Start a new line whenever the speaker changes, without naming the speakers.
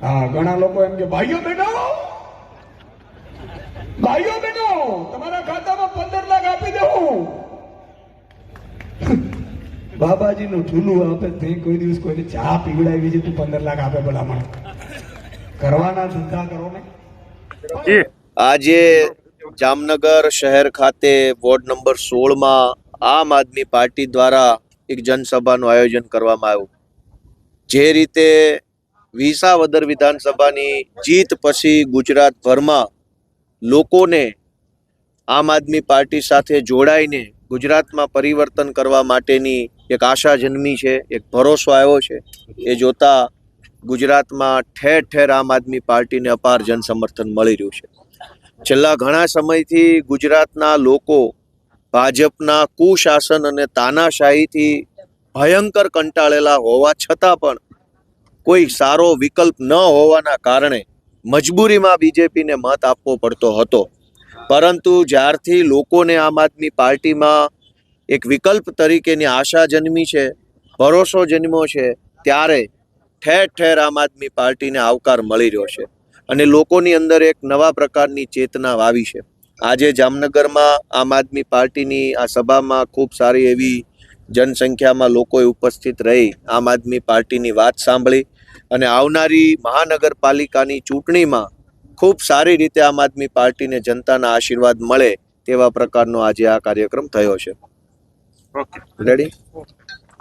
હા, ઘણા લોકો એમ કે ભાઈઓ બહેનો તમારા ખાતામાં 15 લાખ આપી દઉં. બાબાજીનું ઠૂલું આપે તે કોઈ દિવસ કોઈને ચા પીવડાવી છે, તું 15 લાખ આપે ભલામણ. કરવાના ધંધા કરો ને.
આજે જામનગર શહેર ખાતે વોર્ડ નંબર 16 આમ આદમી પાર્ટી દ્વારા એક જનસભાનું આયોજન કરવામાં આવ્યું. જે રીતે વિસાવદર વિધાનસભાની જીત પછી ગુજરાતભરમાં લોકોને આમ આદમી પાર્ટી સાથે જોડાઈને ગુજરાતમાં પરિવર્તન કરવા માટેની એક આશા જન્મી છે, એક ભરોસો આવ્યો છે. એ જોતા ગુજરાતમાં ઠેર ઠેર આમ આદમી પાર્ટીને અપાર જન સમર્થન મળી રહ્યું છે. છેલ્લા ઘણા સમયથી ગુજરાતના લોકો ભાજપના કુશાસન અને તાનાશાહીથી ભયંકર કંટાળેલા હોવા છતાં પણ કોઈ સારો વિકલ્પ ન હોવાના કારણે મજબૂરીમાં બીજેપીને મત આપવો પડતો હતો. પરંતુ જ્યારથી લોકોને આમ આદમી પાર્ટીમાં એક વિકલ્પ તરીકેની આશા જન્મી છે, ભરોસો જન્મ્યો છે, ત્યારે ઠેર ઠેર આમ આદમી પાર્ટીને આવકાર મળી રહ્યો છે અને લોકોની અંદર એક નવા પ્રકારની ચેતના વાવી છે. આજે જામનગરમાં આમ આદમી પાર્ટીની આ સભામાં ખૂબ સારી એવી જનસંખ્યામાં લોકોએ ઉપસ્થિત રહી આમ આદમી પાર્ટીની વાત સાંભળી અને આવનારી મહાનગરપાલિકાની ચૂંટણીમાં ખૂબ સારી રીતે આમ આદમી પાર્ટીને જનતાના આશીર્વાદ મળે તેવા પ્રકારનો આજે આ કાર્યક્રમ થયો છે. રેડી?